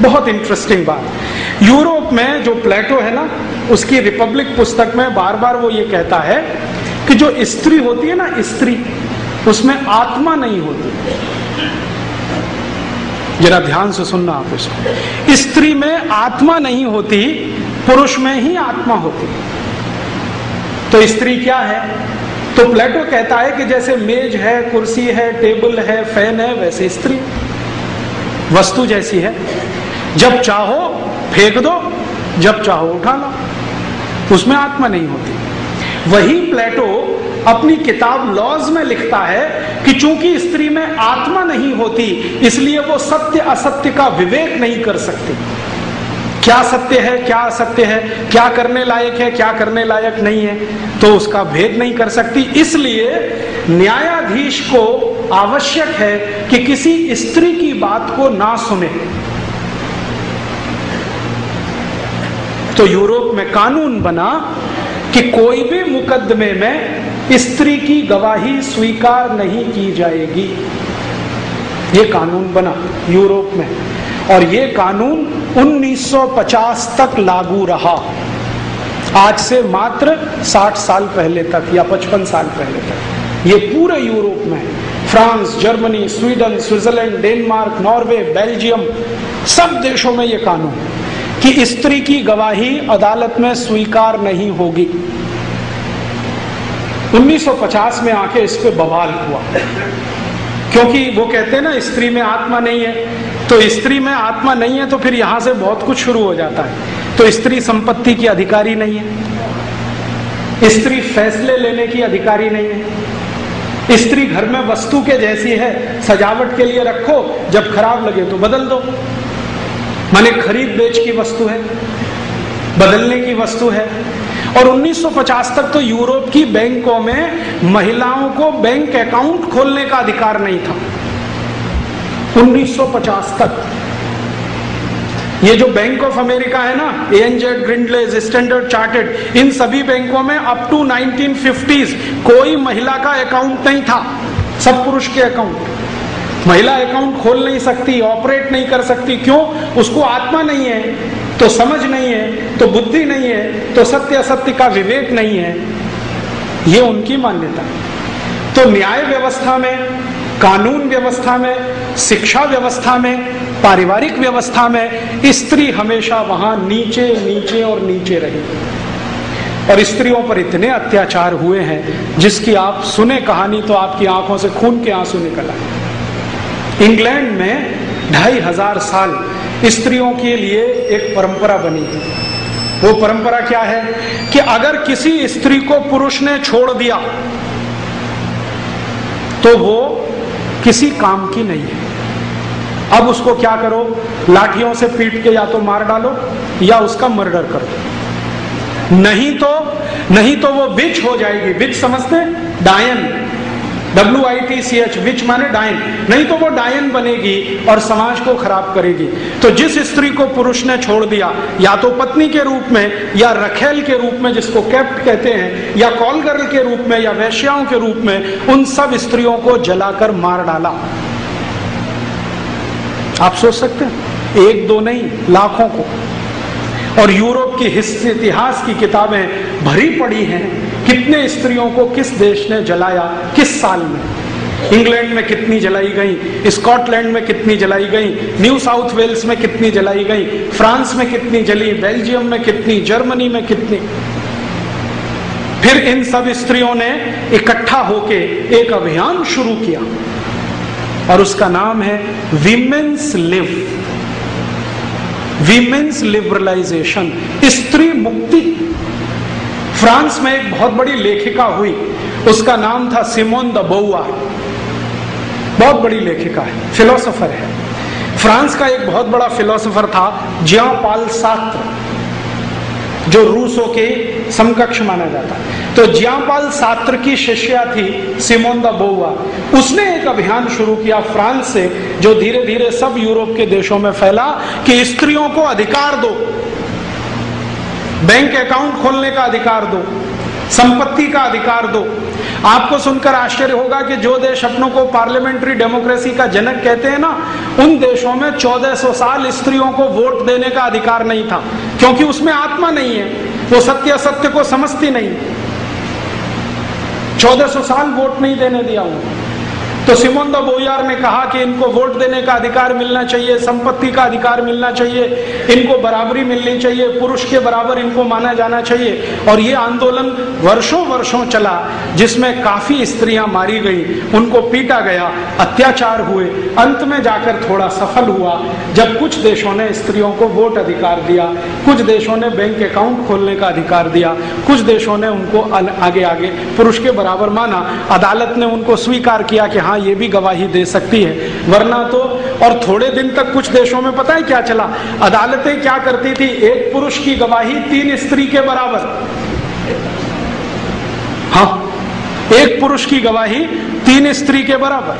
बहुत इंटरेस्टिंग बात। यूरोप में जो प्लेटो है ना, उसकी रिपब्लिक पुस्तक में बार बार वो ये कहता है कि जो स्त्री होती है ना, स्त्री, उसमें आत्मा नहीं होती। जरा ध्यान से सुनना आप इसको। स्त्री में आत्मा नहीं होती, पुरुष में ही आत्मा होती। तो स्त्री क्या है? तो प्लेटो कहता है कि जैसे मेज है, कुर्सी है, टेबल है, फैन है, वैसे स्त्री वस्तु जैसी है। जब चाहो फेंक दो, जब चाहो उठा लो, उसमें आत्मा नहीं होती। वही प्लेटो अपनी किताब लॉज में लिखता है कि चूंकि स्त्री में आत्मा नहीं होती, इसलिए वो सत्य असत्य का विवेक नहीं कर सकती। क्या सत्य है, क्या असत्य है, क्या करने लायक है, क्या करने लायक नहीं है, तो उसका भेद नहीं कर सकती। इसलिए न्यायाधीश को आवश्यक है कि किसी स्त्री की बात को ना सुने। तो यूरोप में कानून बना कि कोई भी मुकदमे में स्त्री की गवाही स्वीकार नहीं की जाएगी। ये कानून बना यूरोप में, और ये कानून 1950 तक लागू रहा। आज से मात्र 60 साल पहले तक या 55 साल पहले तक ये पूरे यूरोप में, France, Germany, Sweden, Switzerland, Denmark, Norway, Belgium, सब देशों में ये कानून कि स्त्री की गवाही अदालत में स्वीकार नहीं होगी। 1950 में आके इस पे बवाल हुआ, क्योंकि वो कहते हैं ना स्त्री में आत्मा नहीं है। तो स्त्री में आत्मा नहीं है तो फिर यहां से बहुत कुछ शुरू हो जाता है। तो स्त्री संपत्ति की अधिकारी नहीं है, स्त्री फैसले लेने की अधिकारी नहीं है, स्त्री घर में वस्तु के जैसी है, सजावट के लिए रखो, जब खराब लगे तो बदल दो। माने खरीद बेच की वस्तु है, बदलने की वस्तु है। और 1950 तक तो यूरोप की बैंकों में महिलाओं को बैंक अकाउंट खोलने का अधिकार नहीं था। 1950 तक ये जो बैंक ऑफ अमेरिका है ना, ANZ, ग्रिंडलेज, स्टैंडर्ड चार्टर्ड, इन सभी बैंकों में अप टू 1950s कोई महिला का अकाउंट नहीं था, सब पुरुष के अकाउंट। महिला अकाउंट खोल नहीं सकती, ऑपरेट नहीं कर सकती। क्यों? उसको आत्मा नहीं है, तो समझ नहीं है, तो बुद्धि नहीं है, तो सत्य असत्य का विवेक नहीं है। ये उनकी मान्यता। तो न्याय व्यवस्था में, कानून व्यवस्था में, शिक्षा व्यवस्था में, पारिवारिक व्यवस्था में स्त्री हमेशा वहां नीचे नीचे और नीचे रही। और स्त्रियों पर इतने अत्याचार हुए हैं जिसकी आप सुने कहानी तो आपकी आंखों से खून के आंसू निकल आए। इंग्लैंड में 2500 साल स्त्रियों के लिए एक परंपरा बनी है। वो परंपरा क्या है कि अगर किसी स्त्री को पुरुष ने छोड़ दिया तो वो किसी काम की नहीं है। अब उसको क्या करो, लाठियों से पीट के या तो मार डालो या उसका मर्डर करो, नहीं तो वो विच हो जाएगी। विच समझते हैं? डायन, WITCH, विच माने डायन। नहीं तो वो डायन बनेगी और समाज को खराब करेगी। तो जिस स्त्री को पुरुष ने छोड़ दिया, या तो पत्नी के रूप में, या रखेल के रूप में जिसको कैप्ट कहते हैं, या कॉल गर्ल के रूप में, या वैश्याओं के रूप में, उन सब स्त्रियों को जलाकर मार डाला। आप सोच सकते हैं, एक दो नहीं, लाखों को। और यूरोप की इतिहास की किताबें भरी पड़ी हैं, कितने स्त्रियों को किस देश ने जलाया, किस साल में। इंग्लैंड में कितनी जलाई गई, स्कॉटलैंड में कितनी जलाई गई, न्यू साउथ वेल्स में कितनी जलाई गई, फ्रांस में कितनी जली, बेल्जियम में कितनी, जर्मनी में कितनी। फिर इन सब स्त्रियों ने इकट्ठा होके एक अभियान शुरू किया और उसका नाम है वीमेन्स लिबरलाइजेशन, स्त्री मुक्ति। फ्रांस में एक बहुत बड़ी लेखिका हुई, उसका नाम था सिमोन द बोवार। बहुत बड़ी लेखिका है, फिलोसोफर है। फ्रांस का एक बहुत बड़ा फिलोसोफर था जियां पाल सार्त्र, जो रूसों के समकक्ष माना जाता है। तो जियां पाल सार्त्र की शिष्या थी सिमोन द बोवार। उसने एक अभियान शुरू किया फ्रांस से, जो धीरे धीरे सब यूरोप के देशों में फैला कि स्त्रियों को अधिकार दो, बैंक अकाउंट खोलने का अधिकार दो, संपत्ति का अधिकार दो। आपको सुनकर आश्चर्य होगा कि जो देश अपनों को पार्लियामेंट्री डेमोक्रेसी का जनक कहते हैं ना, उन देशों में 1400 साल स्त्रियों को वोट देने का अधिकार नहीं था, क्योंकि उसमें आत्मा नहीं है, वो सत्य असत्य को समझती नहीं। 1400 साल वोट नहीं देने दिया उनको। तो सिमोन द बोयार ने कहा कि इनको वोट देने का अधिकार मिलना चाहिए, संपत्ति का अधिकार मिलना चाहिए, इनको बराबरी मिलनी चाहिए, पुरुष के बराबर इनको माना जाना चाहिए। और ये आंदोलन वर्षों वर्षों चला, जिसमें काफी स्त्रियां मारी गई, उनको पीटा गया, अत्याचार हुए। अंत में जाकर थोड़ा सफल हुआ जब कुछ देशों ने स्त्रियों को वोट अधिकार दिया, कुछ देशों ने बैंक अकाउंट खोलने का अधिकार दिया, कुछ देशों ने उनको आगे आगे पुरुष के बराबर माना। अदालत ने उनको स्वीकार किया कि हाँ, ये भी गवाही दे सकती है, वरना तो। और थोड़े दिन तक कुछ देशों में पता है क्या चला, अदालतें क्या करती थी, एक पुरुष की गवाही 3 स्त्री के बराबर। हाँ, एक पुरुष की गवाही 3 स्त्री के बराबर।